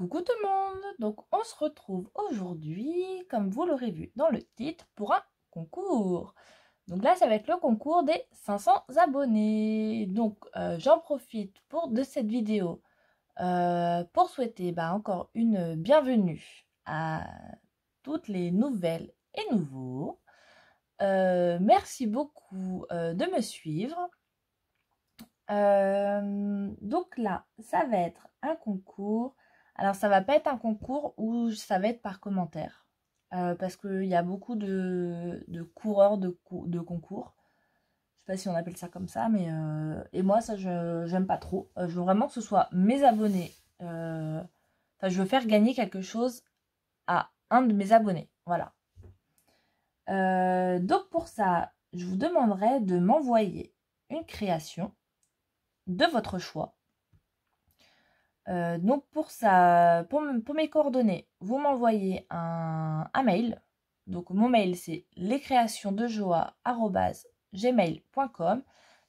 Coucou tout le monde, donc on se retrouve aujourd'hui, comme vous l'aurez vu dans le titre, pour un concours. Donc là, ça va être le concours des 500 abonnés. Donc j'en profite de cette vidéo pour souhaiter encore une bienvenue à toutes les nouvelles et nouveaux. Merci beaucoup de me suivre. Donc là, ça va être un concours. Alors, ça va pas être un concours où ça va être par commentaire. Parce qu'il y a beaucoup de coureurs de concours. Je sais pas si on appelle ça comme ça, mais... et moi, ça, j'aime pas trop. Je veux vraiment que ce soit mes abonnés. Enfin, je veux faire gagner quelque chose à un de mes abonnés. Voilà. Donc, pour ça, je vous demanderai de m'envoyer une création de votre choix. Donc pour ça, pour mes coordonnées, vous m'envoyez un mail. Donc mon mail c'est lescreationdejoa@gmail.com.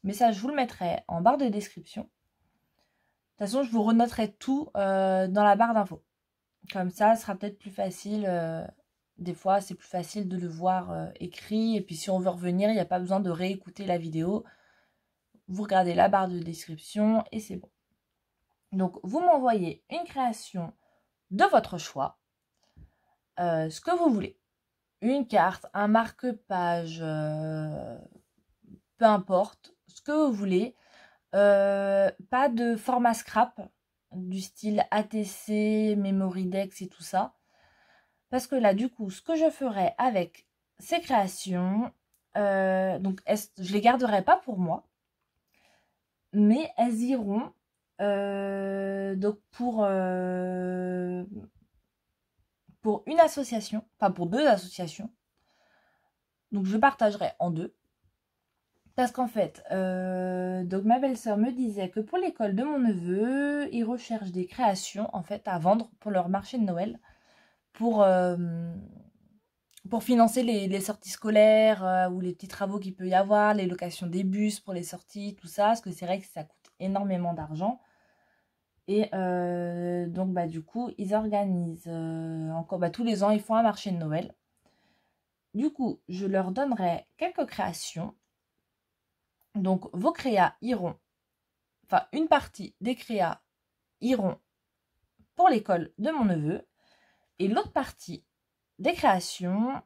Mais ça je vous le mettrai en barre de description. De toute façon je vous renoterai tout dans la barre d'infos. Comme ça ce sera peut-être plus facile. Des fois c'est plus facile de le voir écrit. Et puis si on veut revenir, il n'y a pas besoin de réécouter la vidéo. Vous regardez la barre de description et c'est bon. Donc, vous m'envoyez une création de votre choix, ce que vous voulez. Une carte, un marque-page, peu importe, ce que vous voulez. Pas de format scrap, du style ATC, Memorydex et tout ça. Parce que là, du coup, ce que je ferai avec ces créations, donc je les garderai pas pour moi, mais elles iront donc pour une association, enfin pour 2 associations. Donc je partagerai en 2. Parce qu'en fait, donc ma belle-sœur me disait que pour l'école de mon neveu, ils recherchent des créations en fait à vendre pour leur marché de Noël, pour financer les sorties scolaires ou les petits travaux qu'il peut y avoir, les locations des bus pour les sorties, tout ça, parce que c'est vrai que ça coûte énormément d'argent. Et donc du coup, ils organisent encore tous les ans, ils font un marché de Noël. Du coup, je leur donnerai quelques créations. Donc, vos créas iront, enfin, une partie des créas iront pour l'école de mon neveu. Et l'autre partie des créations,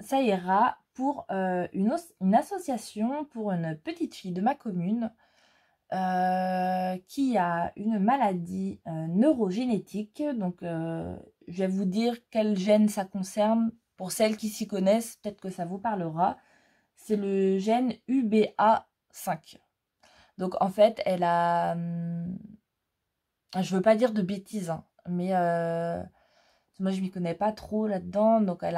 ça ira pour une association pour une petite fille de ma commune qui a une maladie neurogénétique. Donc, je vais vous dire quel gène ça concerne. Pour celles qui s'y connaissent, peut-être que ça vous parlera. C'est le gène UBA5. Donc, en fait, elle a... je veux pas dire de bêtises, hein, mais moi, je m'y connais pas trop là-dedans. Donc, elle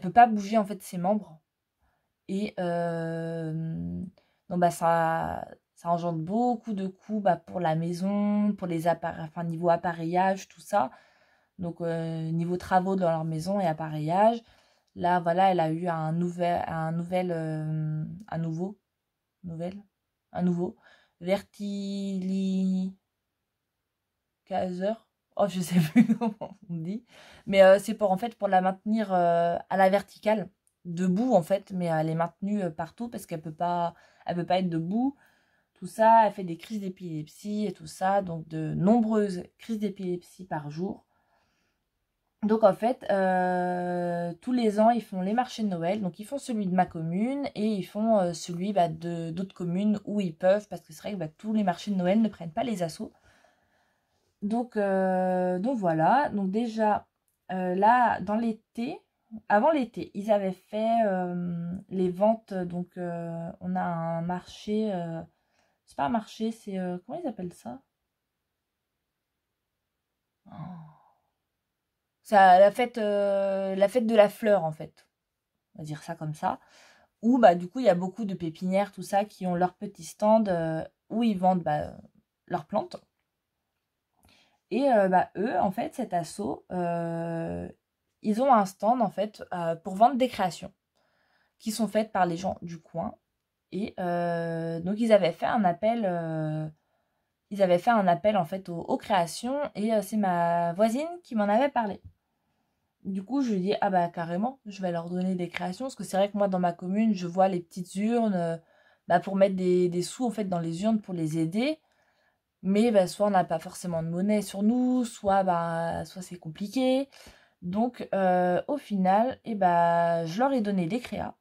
peut pas bouger, en fait, ses membres. Et donc, ça engendre beaucoup de coûts pour la maison, pour les appareils, enfin, niveau appareillage, tout ça. Donc, niveau travaux dans leur maison et appareillage. Là, voilà, elle a eu un nouveau vertilicaseur. Oh, je sais plus comment on dit. Mais c'est pour, en fait, pour la maintenir à la verticale, debout, en fait. Mais elle est maintenue partout parce qu'elle peut pas être debout. Tout ça, elle fait des crises d'épilepsie et tout ça. Donc, de nombreuses crises d'épilepsie par jour. Donc en fait, tous les ans, ils font les marchés de Noël. Donc ils font celui de ma commune et ils font celui d'autres communes où ils peuvent. Parce que c'est vrai que tous les marchés de Noël ne prennent pas les assos. Donc voilà. Donc déjà, là, dans l'été, avant l'été, ils avaient fait les ventes. Donc on a un marché. C'est pas un marché, c'est... comment ils appellent ça? Oh. C'est la fête de la fleur, en fait. On va dire ça comme ça. Où du coup il y a beaucoup de pépinières, tout ça, qui ont leur petit stand où ils vendent leurs plantes. Et eux, en fait, cet asso, ils ont un stand en fait pour vendre des créations qui sont faites par les gens du coin. Et donc ils avaient fait un appel ils avaient fait un appel en fait aux créations et c'est ma voisine qui m'en avait parlé. Du coup, je lui dis, ah bah carrément, je vais leur donner des créations, parce que c'est vrai que moi, dans ma commune, je vois les petites urnes bah, pour mettre des sous en fait dans les urnes pour les aider. Mais bah, soit on n'a pas forcément de monnaie sur nous, soit c'est compliqué. Donc au final, je leur ai donné des créas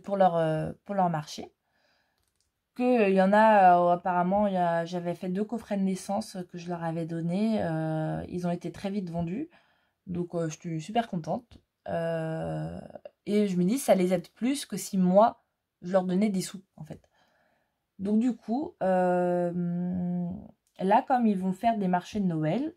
pour leur marché. Il y en a, apparemment, j'avais fait 2 coffrets de naissance que je leur avais donnés. Ils ont été très vite vendus. Donc je suis super contente. Et je me dis, ça les aide plus que si moi, je leur donnais des sous, en fait. Donc du coup, là, comme ils vont faire des marchés de Noël,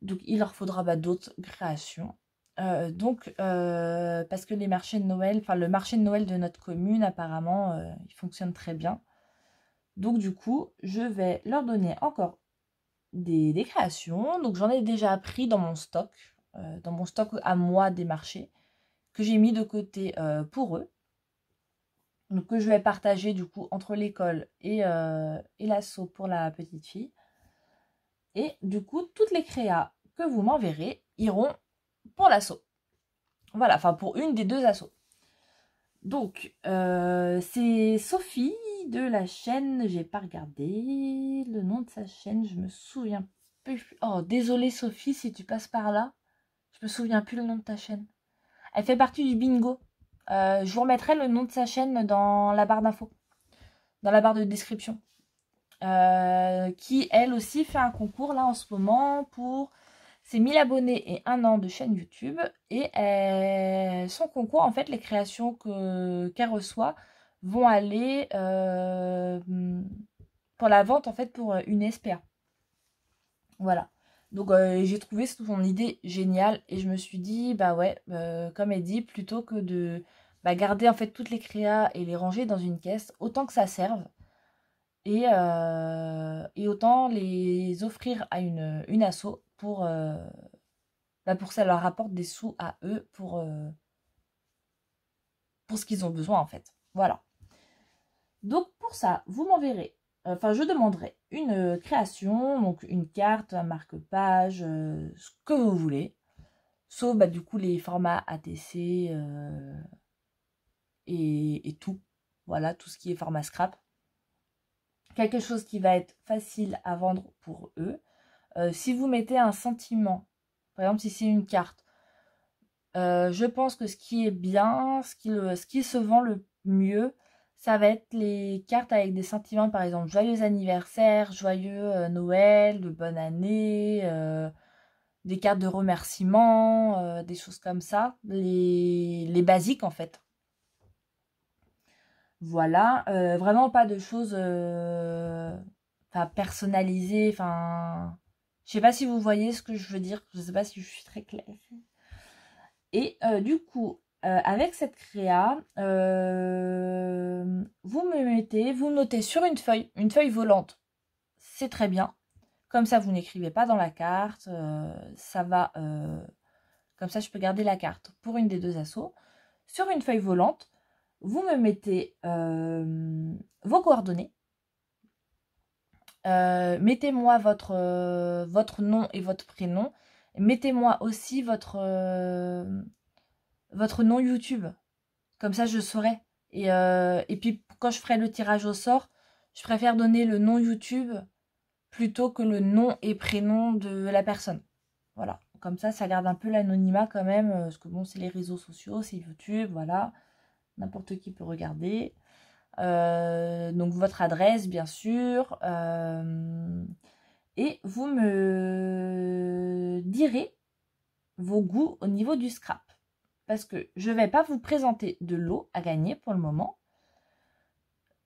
donc il leur faudra d'autres créations. Parce que les marchés de Noël, enfin le marché de Noël de notre commune, apparemment, il fonctionne très bien. Donc du coup, je vais leur donner encore des créations. Donc j'en ai déjà pris dans mon stock à moi des marchés, que j'ai mis de côté pour eux. Donc que je vais partager du coup entre l'école et l'asso pour la petite fille. Et du coup, toutes les créas que vous m'enverrez iront pour l'asso. Voilà, enfin pour une des 2 assos. Donc, c'est Sophie de la chaîne, j'ai pas regardé le nom de sa chaîne, je me souviens plus. Oh, désolée Sophie si tu passes par là, je me souviens plus le nom de ta chaîne. Elle fait partie du bingo. Je vous remettrai le nom de sa chaîne dans la barre d'infos, dans la barre de description. Qui elle aussi fait un concours là en ce moment pour ses 1000 abonnés et 1 an de chaîne YouTube. Et son concours, en fait, les créations qu'elle reçoit vont aller pour la vente en fait pour une SPA. Voilà. Donc j'ai trouvé son idée géniale et je me suis dit, bah ouais, comme elle dit, plutôt que de garder en fait toutes les créas et les ranger dans une caisse, autant que ça serve. Et autant les offrir à une asso pour que ça leur apporte des sous à eux pour ce qu'ils ont besoin en fait. Voilà. Donc pour ça, vous m'enverrez, je demanderai une création, donc une carte, un marque-page, ce que vous voulez. Sauf du coup les formats ATC et tout. Voilà, tout ce qui est format scrap. Quelque chose qui va être facile à vendre pour eux. Si vous mettez un sentiment, par exemple si c'est une carte, je pense que ce qui est bien, ce qui se vend le mieux, ça va être les cartes avec des sentiments, par exemple joyeux anniversaire, joyeux Noël, de bonne année, des cartes de remerciement, des choses comme ça, les basiques en fait. Voilà, vraiment pas de choses personnalisées, je sais pas si vous voyez ce que je veux dire, je sais pas si je suis très claire. Et du coup, avec cette créa, vous me notez sur une feuille volante, c'est très bien. Comme ça, vous n'écrivez pas dans la carte, ça va, comme ça je peux garder la carte pour une des 2 assos. Sur une feuille volante, vous me mettez vos coordonnées. Mettez-moi votre nom et votre prénom. Mettez-moi aussi votre nom YouTube. Comme ça, je saurai. Et puis, quand je ferai le tirage au sort, je préfère donner le nom YouTube plutôt que le nom et prénom de la personne. Voilà. Comme ça garde un peu l'anonymat quand même. Parce que bon, c'est les réseaux sociaux, c'est YouTube, voilà. N'importe qui peut regarder. Donc, votre adresse, bien sûr. Et vous me direz vos goûts au niveau du scrap. Parce que je ne vais pas vous présenter de lot à gagner pour le moment.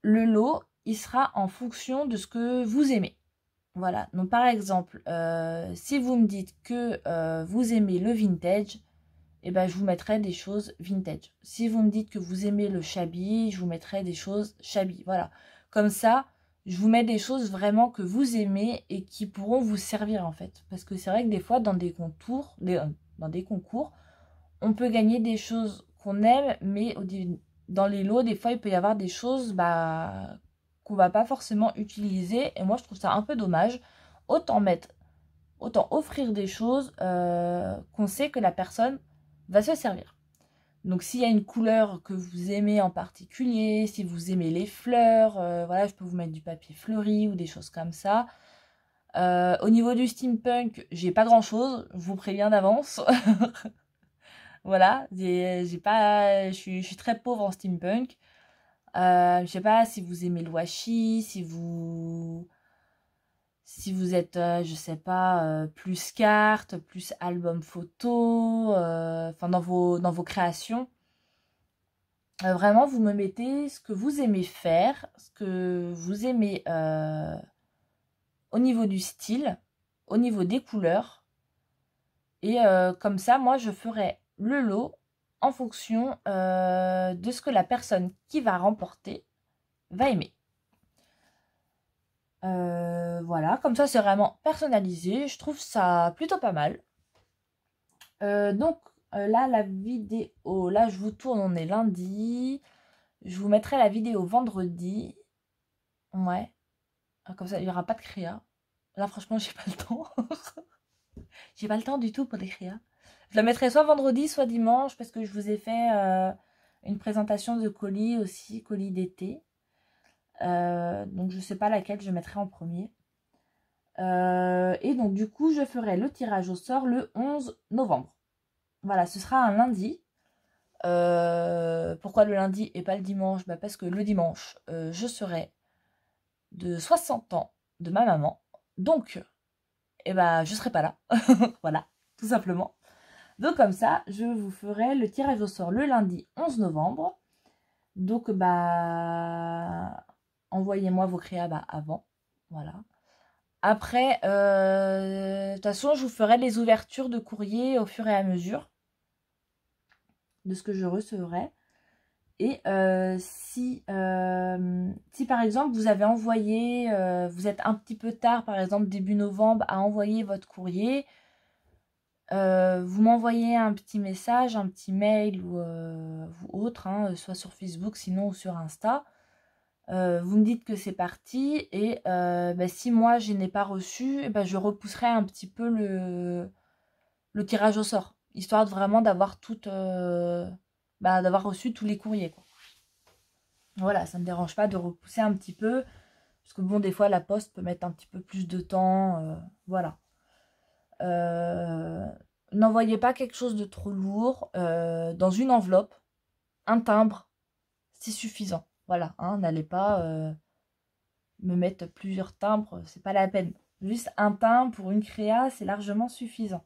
Le lot, il sera en fonction de ce que vous aimez. Voilà, donc par exemple, si vous me dites que vous aimez le vintage, je vous mettrai des choses vintage. Si vous me dites que vous aimez le shabby, je vous mettrai des choses shabby. Voilà, comme ça, je vous mets des choses vraiment que vous aimez et qui pourront vous servir en fait. Parce que c'est vrai que des fois, dans des concours, on peut gagner des choses qu'on aime, mais dans les lots, des fois, il peut y avoir des choses qu'on va pas forcément utiliser. Et moi, je trouve ça un peu dommage. Autant offrir des choses qu'on sait que la personne va se servir. Donc, s'il y a une couleur que vous aimez en particulier, si vous aimez les fleurs, voilà, je peux vous mettre du papier fleuri ou des choses comme ça. Au niveau du steampunk, j'ai pas grand chose, je vous préviens d'avance. Voilà, j'ai pas, je suis très pauvre en steampunk. Je sais pas si vous aimez le washi, si vous êtes, je sais pas, plus carte, plus album photo, enfin dans vos créations. Vraiment, vous me mettez ce que vous aimez faire, ce que vous aimez au niveau du style, au niveau des couleurs. Et comme ça, moi, je ferai le lot en fonction de ce que la personne qui va remporter va aimer. Voilà, comme ça, c'est vraiment personnalisé. Je trouve ça plutôt pas mal. Donc, là, la vidéo, là, je vous tourne, on est lundi. Je vous mettrai la vidéo vendredi. Ouais. Comme ça, il n'y aura pas de créa. Là, franchement, j'ai pas le temps. J'ai pas le temps du tout pour les créas. Je la mettrai soit vendredi, soit dimanche, parce que je vous ai fait une présentation de colis aussi, colis d'été. Donc, je sais pas laquelle je mettrai en premier. Et donc, du coup, je ferai le tirage au sort le 11 novembre. Voilà, ce sera un lundi. Pourquoi le lundi et pas le dimanche? Bah, parce que le dimanche, je serai de 60 ans de ma maman. Donc, eh ben, je serai pas là. Voilà, tout simplement. Donc comme ça, je vous ferai le tirage au sort le lundi 11 novembre. Donc bah envoyez-moi vos créas avant. Voilà. Après, de toute façon, je vous ferai les ouvertures de courrier au fur et à mesure de ce que je recevrai. Et si par exemple vous avez envoyé, vous êtes un petit peu tard, par exemple début novembre, à envoyer votre courrier, vous m'envoyez un petit message, un petit mail ou autre, hein, soit sur Facebook sinon ou sur Insta. Vous me dites que c'est parti et bah, si moi je n'ai pas reçu, bah, je repousserai un petit peu le tirage au sort, histoire de vraiment d'avoir d'avoir reçu tous les courriers, quoi. Voilà, ça ne me dérange pas de repousser un petit peu, parce que bon, des fois la poste peut mettre un petit peu plus de temps, voilà. N'envoyez pas quelque chose de trop lourd dans une enveloppe. Un timbre, c'est suffisant. Voilà, hein, n'allez pas me mettre plusieurs timbres, c'est pas la peine. Juste un timbre pour une créa, c'est largement suffisant.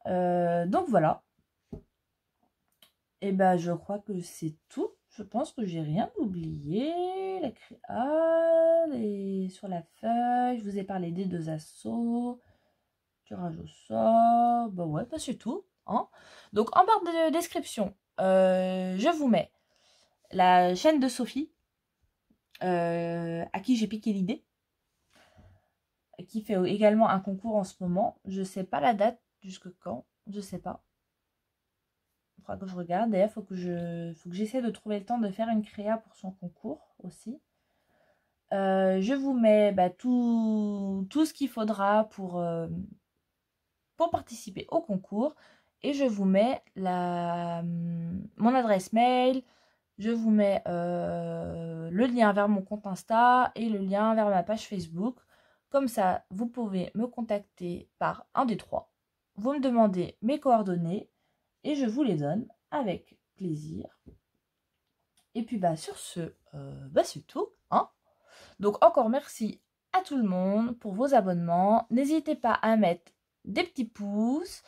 Donc voilà. Et ben je crois que c'est tout. Je pense que j'ai rien oublié. La créa, sur la feuille, je vous ai parlé des 2 assos. Tirage au sort, bah ouais, bah c'est tout. Hein. Donc en barre de description, je vous mets la chaîne de Sophie, à qui j'ai piqué l'idée, qui fait également un concours en ce moment. Je sais pas la date, jusque quand, je sais pas. Il faudra que je regarde. D'ailleurs, faut que j'essaie de trouver le temps de faire une créa pour son concours aussi. Je vous mets tout ce qu'il faudra pour participer au concours. Et je vous mets mon adresse mail, je vous mets le lien vers mon compte Insta et le lien vers ma page Facebook. Comme ça, vous pouvez me contacter par un des 3. Vous me demandez mes coordonnées et je vous les donne avec plaisir. Et puis sur ce, c'est tout. Hein. Donc encore merci à tout le monde pour vos abonnements. N'hésitez pas à mettre des petits pouces,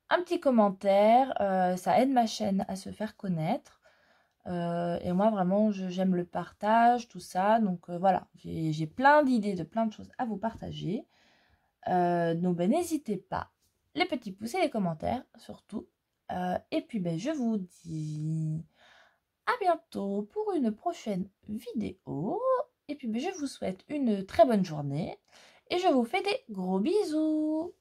un petit commentaire, ça aide ma chaîne à se faire connaître. Et moi vraiment j'aime le partage, tout ça. Donc voilà, j'ai plein d'idées de plein de choses à vous partager. Donc n'hésitez pas, les petits pouces et les commentaires surtout. Et puis je vous dis à bientôt pour une prochaine vidéo. Et puis je vous souhaite une très bonne journée. Et je vous fais des gros bisous.